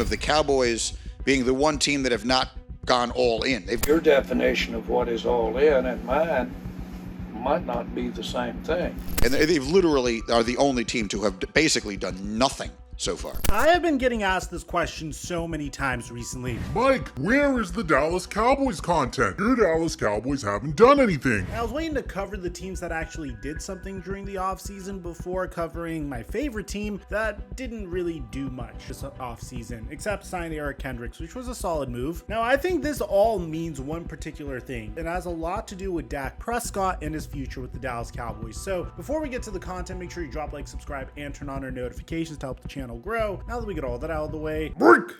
of the Cowboys being the one team that have not gone all in. Your definition of what is all in and mine might not be the same thing. And they've literally are the only team to have basically done nothing so far. I have been getting asked this question so many times recently. Mike, where is the Dallas Cowboys content? Your Dallas Cowboys haven't done anything. I was waiting to cover the teams that actually did something during the offseason before covering my favorite team that didn't really do much this offseason, except sign Eric Kendricks, which was a solid move. Now, I think this all means one particular thing. It has a lot to do with Dak Prescott and his future with the Dallas Cowboys. So before we get to the content, make sure you drop, like, subscribe, and turn on our notifications to help the channel grow. Now that we get all that out of the way, Break!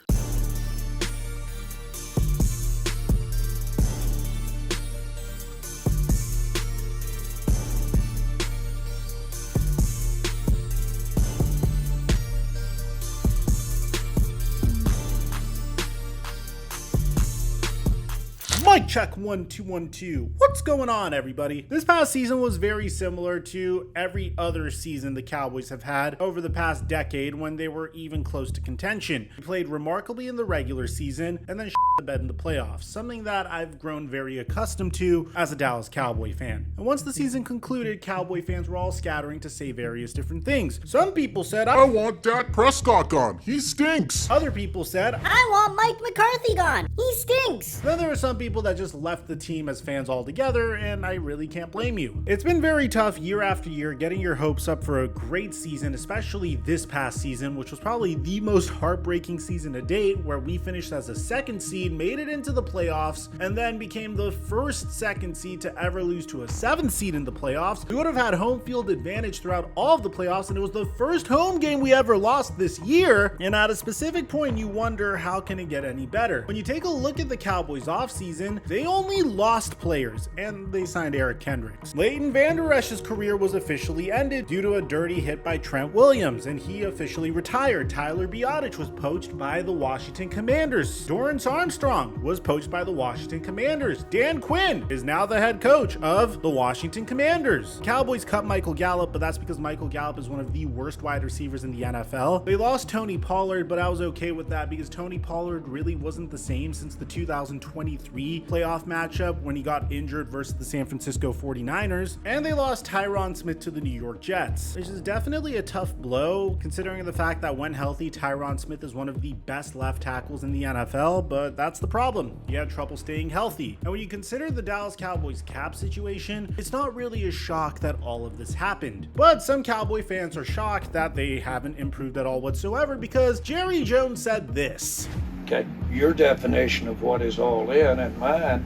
Mic check 1 2 1 2. What's going on, everybody? This past season was very similar to every other season the Cowboys have had over the past decade when they were even close to contention. We played remarkably in the regular season and then shit the bed in the playoffs, something that I've grown very accustomed to as a Dallas Cowboy fan. And once the season concluded, Cowboy fans were all scattering to say various different things. Some people said, I want Dak Prescott gone. He stinks. Other people said, I want Mike McCarthy gone. He stinks. Then there were some people that just left the team as fans altogether, and I really can't blame you. It's been very tough year after year getting your hopes up for a great season, especially this past season, which was probably the most heartbreaking season to date, where we finished as a second seed, made it into the playoffs, and then became the first second seed to ever lose to a seventh seed in the playoffs. We would have had home field advantage throughout all of the playoffs, and it was the first home game we ever lost this year. And at a specific point, you wonder, how can it get any better? When you take a look at the Cowboys offseason, they only lost players, and they signed Eric Kendricks. Leighton Vander Esch's career was officially ended due to a dirty hit by Trent Williams, and he officially retired. Tyler Biadasz was poached by the Washington Commanders. Dorrance Armstrong was poached by the Washington Commanders. Dan Quinn is now the head coach of the Washington Commanders. Cowboys cut Michael Gallup, but that's because Michael Gallup is one of the worst wide receivers in the NFL. They lost Tony Pollard, but I was okay with that because Tony Pollard really wasn't the same since the 2023 playoff matchup when he got injured versus the San Francisco 49ers, and they lost Tyron Smith to the New York Jets, which is definitely a tough blow considering the fact that when healthy, Tyron Smith is one of the best left tackles in the NFL, but that's the problem. He had trouble staying healthy. And when you consider the Dallas Cowboys cap situation, it's not really a shock that all of this happened. But some Cowboy fans are shocked that they haven't improved at all whatsoever because Jerry Jones said this. Okay, your definition of what is all in and mine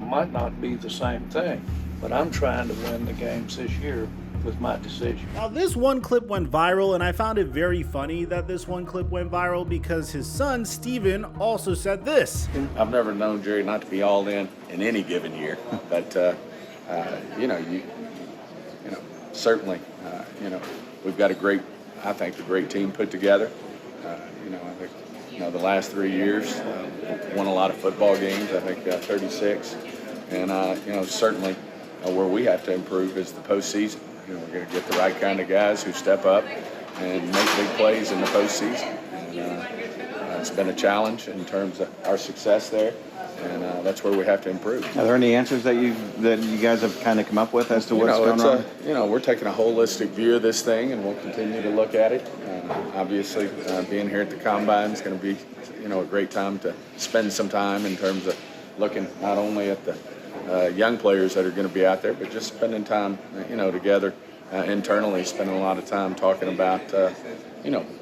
might not be the same thing, but I'm trying to win the games this year with my decision. Now, this one clip went viral, and I found it very funny that this one clip went viral because his son, Steven, also said this. I've never known Jerry not to be all in any given year, but certainly, we've got I think a great team put together. I think, the last 3 years, won a lot of football games, I think 36. And, certainly where we have to improve is the postseason. We're going to get the right kind of guys who step up and make big plays in the postseason. And it's been a challenge in terms of our success there. And that's where we have to improve. Are there any answers that you guys have kind of come up with as to what's going on? We're taking a holistic view of this thing, and we'll continue to look at it. Obviously, being here at the Combine is going to be, a great time to spend some time in terms of looking not only at the young players that are going to be out there, but just spending time, together internally, spending a lot of time talking about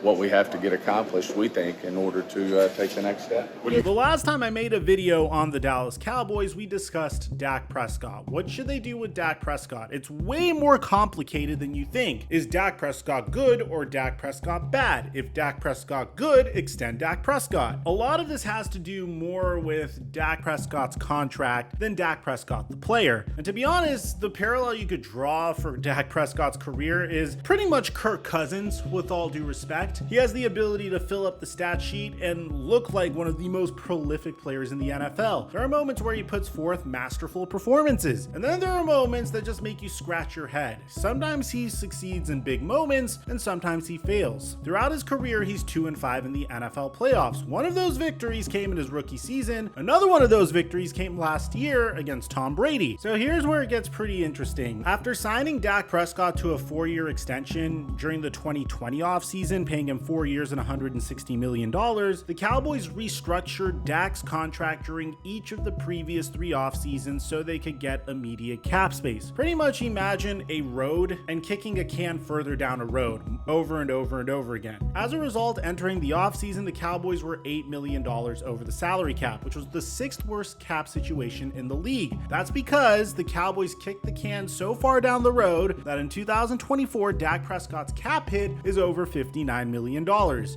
what we have to get accomplished, we think, in order to take the next step. The last time I made a video on the Dallas Cowboys, we discussed Dak Prescott. What should they do with Dak Prescott? It's way more complicated than you think. Is Dak Prescott good or Dak Prescott bad? If Dak Prescott good, extend Dak Prescott. A lot of this has to do more with Dak Prescott's contract than Dak Prescott the player. And to be honest, the parallel you could draw for Dak Prescott's career is pretty much Kirk Cousins, with all due respect. He has the ability to fill up the stat sheet and look like one of the most prolific players in the NFL. There are moments where he puts forth masterful performances, and then there are moments that just make you scratch your head. Sometimes he succeeds in big moments, and sometimes he fails. Throughout his career, he's 2-5 in the NFL playoffs. One of those victories came in his rookie season. Another one of those victories came last year against Tom Brady. So here's where it gets pretty interesting. After signing Dak Prescott to a 4-year extension during the 2020 offseason, paying him 4 years and $160 million, the Cowboys restructured Dak's contract during each of the previous 3 offseasons so they could get immediate cap space. Pretty much imagine a road and kicking a can further down a road over and over and over again. As a result, entering the offseason, the Cowboys were $8 million over the salary cap, which was the 6th worst cap situation in the league. That's because the Cowboys kicked the can so far down the road that in 2024, Dak Prescott's cap hit is over $59 million,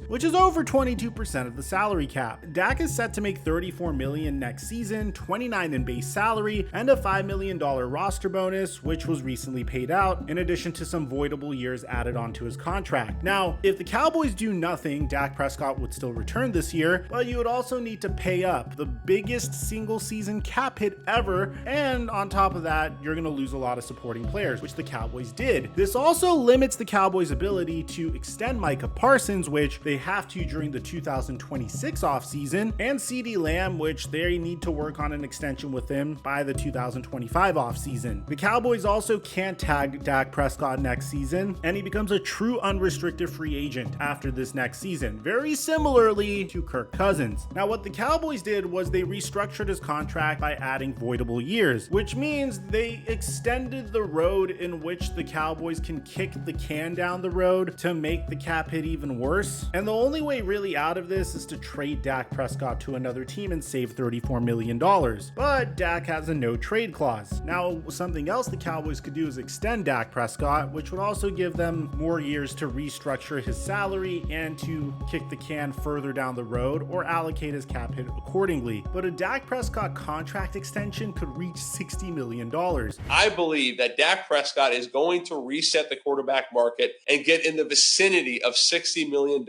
which is over 22% of the salary cap. Dak is set to make $34 million next season, $29 in base salary, and a $5 million roster bonus, which was recently paid out, in addition to some voidable years added onto his contract. Now, if the Cowboys do nothing, Dak Prescott would still return this year, but you would also need to pay up the biggest single season cap hit ever, and on top of that, you're going to lose a lot of supporting players, which the Cowboys did. This also limits the Cowboys' ability to extend Micah Parsons, which they have to during the 2026 offseason, and CeeDee Lamb, which they need to work on an extension with him by the 2025 offseason. The Cowboys also can't tag Dak Prescott next season, and he becomes a true unrestricted free agent after this next season, very similarly to Kirk Cousins. Now, what the Cowboys did was they restructured his contract by adding voidable years, which means they extended the road in which the Cowboys can kick the can down the road to make the cap hit even worse. And the only way really out of this is to trade Dak Prescott to another team and save $34 million. But Dak has a no trade clause. Now, something else the Cowboys could do is extend Dak Prescott, which would also give them more years to restructure his salary and to kick the can further down the road or allocate his cap hit accordingly. But a Dak Prescott contract extension could reach $60 million. I believe that Dak Prescott is going to reset the quarterback market and get in the vicinity of $60 million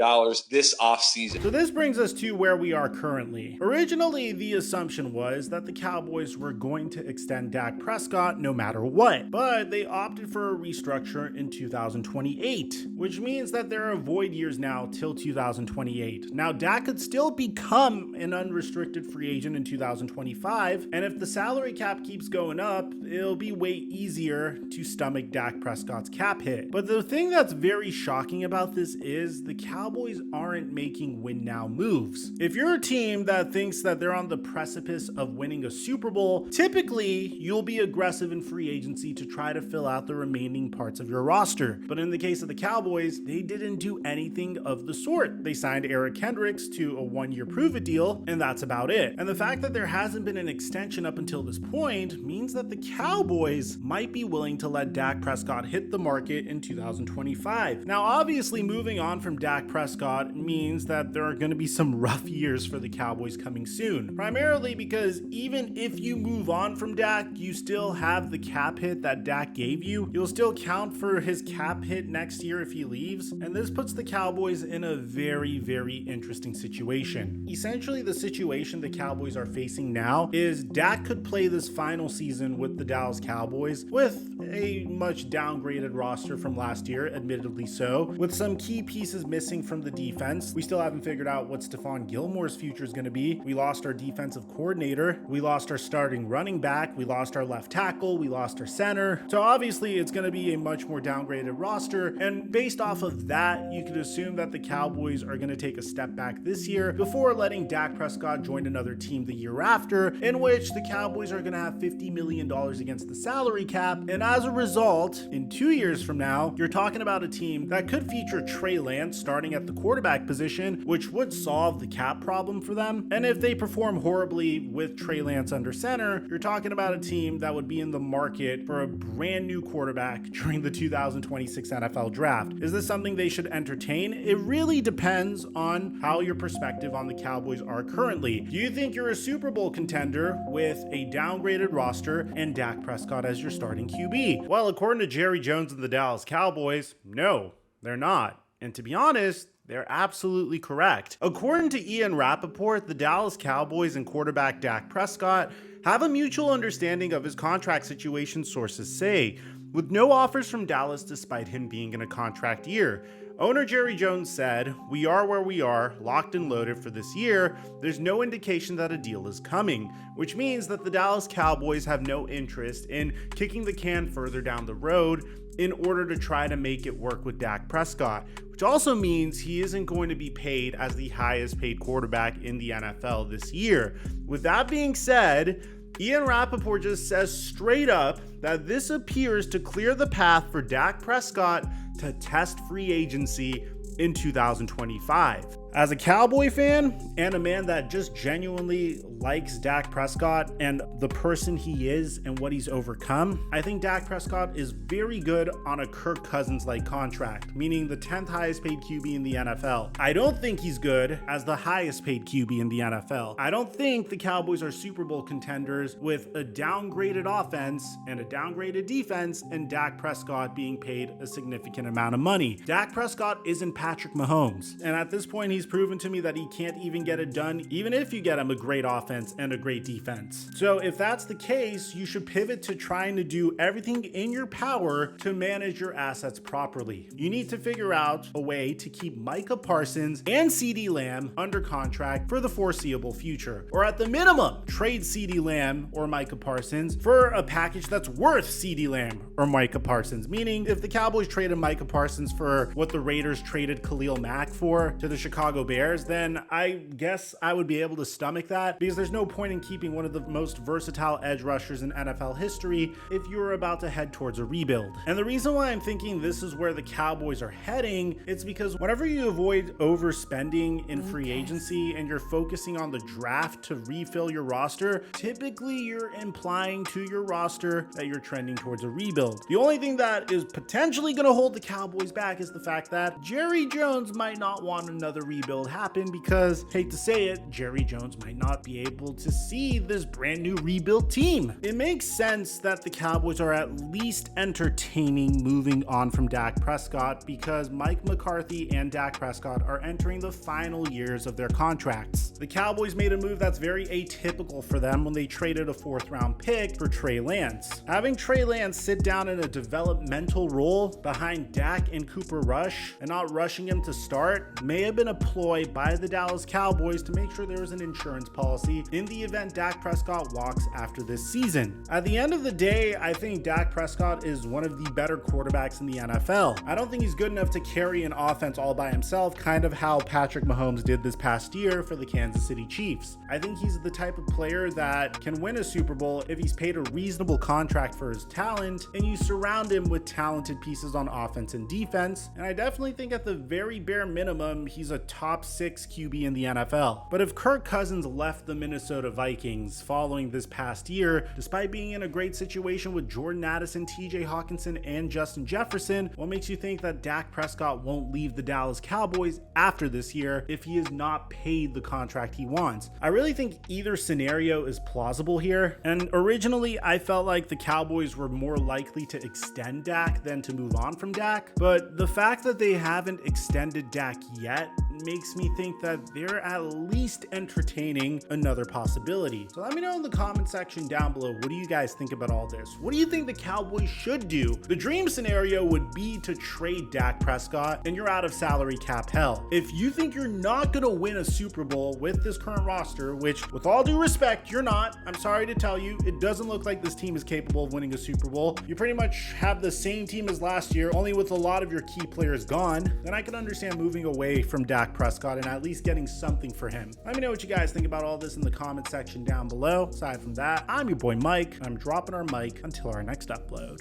this offseason. So this brings us to where we are currently. Originally, the assumption was that the Cowboys were going to extend Dak Prescott no matter what, but they opted for a restructure in 2028, which means that there are void years now till 2028. Now, Dak could still become an unrestricted free agent in 2025, and if the salary cap keeps going up, it'll be way easier to stomach Dak Prescott's cap hit. But the thing that's very shocking about this is the Cowboys aren't making win now moves. If you're a team that thinks that they're on the precipice of winning a Super Bowl, typically you'll be aggressive in free agency to try to fill out the remaining parts of your roster. But in the case of the Cowboys, they didn't do anything of the sort. They signed Eric Kendricks to a 1-year prove-it deal, and that's about it. And the fact that there hasn't been an extension up until this point means that the Cowboys might be willing to let Dak Prescott hit the market in 2025. Now, obviously, moving on from Dak Prescott means that there are going to be some rough years for the Cowboys coming soon, primarily because even if you move on from Dak, you still have the cap hit that Dak gave you. You'll still count for his cap hit next year if he leaves, and this puts the Cowboys in a very, very interesting situation. Essentially, the situation the Cowboys are facing now is Dak could play this final season with the Dallas Cowboys with a much downgraded roster from last year, admittedly so, with some key pieces missing from the defense. We still haven't figured out what Stephon Gilmore's future is going to be. We lost our defensive coordinator. We lost our starting running back. We lost our left tackle. We lost our center. So obviously it's going to be a much more downgraded roster. And based off of that, you could assume that the Cowboys are going to take a step back this year before letting Dak Prescott join another team the year after, in which the Cowboys are going to have $50 million against the salary cap. And as a result, in 2 years from now, you're talking about a team that could feature Trey Lance starting at the quarterback position, which would solve the cap problem for them. And if they perform horribly with Trey Lance under center, you're talking about a team that would be in the market for a brand new quarterback during the 2026 NFL draft. Is this something they should entertain? It really depends on how your perspective on the Cowboys are currently. Do you think you're a Super Bowl contender with a downgraded roster and Dak Prescott as your starting QB? Well, according to Jerry Jones and the Dallas Cowboys, no, they're not. And to be honest, they're absolutely correct. According to Ian Rappaport, the Dallas Cowboys and quarterback Dak Prescott have a mutual understanding of his contract situation, sources say, with no offers from Dallas despite him being in a contract year. Owner Jerry Jones said, "We are where we are, locked and loaded for this year. There's no indication that a deal is coming," which means that the Dallas Cowboys have no interest in kicking the can further down the road in order to try to make it work with Dak Prescott, which also means he isn't going to be paid as the highest paid quarterback in the NFL this year. With that being said, Ian Rappaport just says straight up that this appears to clear the path for Dak Prescott to test free agency in 2025. As a Cowboy fan and a man that just genuinely likes Dak Prescott and the person he is and what he's overcome, I think Dak Prescott is very good on a Kirk Cousins-like contract, meaning the 10th highest paid QB in the NFL. I don't think he's good as the highest paid QB in the NFL. I don't think the Cowboys are Super Bowl contenders with a downgraded offense and a downgraded defense and Dak Prescott being paid a significant amount of money. Dak Prescott isn't Patrick Mahomes, and at this point he's proven to me that he can't even get it done even if you get him a great offense and a great defense. So if that's the case, you should pivot to trying to do everything in your power to manage your assets properly. You need to figure out a way to keep Micah Parsons and CeeDee Lamb under contract for the foreseeable future, or at the minimum, trade CeeDee Lamb or Micah Parsons for a package that's worth CeeDee Lamb or Micah Parsons, meaning if the Cowboys traded Micah Parsons for what the Raiders traded Khalil Mack for to the Chicago Bears, then I guess I would be able to stomach that, because there's no point in keeping one of the most versatile edge rushers in NFL history if you're about to head towards a rebuild. And the reason why I'm thinking this is where the Cowboys are heading, it's because whenever you avoid overspending in free agency and you're focusing on the draft to refill your roster, typically you're implying to your roster that you're trending towards a rebuild. The only thing that is potentially going to hold the Cowboys back is the fact that Jerry Jones might not want another rebuild happen, because, hate to say it, Jerry Jones might not be able to see this brand new rebuild team. It makes sense that the Cowboys are at least entertaining moving on from Dak Prescott, because Mike McCarthy and Dak Prescott are entering the final years of their contracts. The Cowboys made a move that's very atypical for them when they traded a 4th round pick for Trey Lance. Having Trey Lance sit down in a developmental role behind Dak and Cooper Rush and not rushing him to start may have been a ploy by the Dallas Cowboys to make sure there was an insurance policy in the event Dak Prescott walks after this season. At the end of the day, I think Dak Prescott is one of the better quarterbacks in the NFL. I don't think he's good enough to carry an offense all by himself, kind of how Patrick Mahomes did this past year for the Kansas City Chiefs. I think he's the type of player that can win a Super Bowl if he's paid a reasonable contract for his talent and you surround him with talented pieces on offense and defense. And I definitely think at the very bare minimum, he's a top 6 QB in the NFL. But if Kirk Cousins left the Minnesota Vikings following this past year, despite being in a great situation with Jordan Addison, TJ Hawkinson, and Justin Jefferson, what makes you think that Dak Prescott won't leave the Dallas Cowboys after this year if he is not paid the contract he wants? I really think either scenario is plausible here, and originally I felt like the Cowboys were more likely to extend Dak than to move on from Dak, but the fact that they haven't extended Dak yet makes me think that they're at least entertaining another possibility. So let me know in the comment section down below, what do you guys think about all this? What do you think the Cowboys should do? The dream scenario would be to trade Dak Prescott and you're out of salary cap hell. If you think you're not going to win a Super Bowl with this current roster, which with all due respect, you're not, I'm sorry to tell you, it doesn't look like this team is capable of winning a Super Bowl. You pretty much have the same team as last year, only with a lot of your key players gone. Then I can understand moving away from Dak Prescott and at least getting something for him. Let me know what you guys think about all this in the comment section down below. Aside from that, I'm your boy Mike. I'm dropping our mic until our next upload.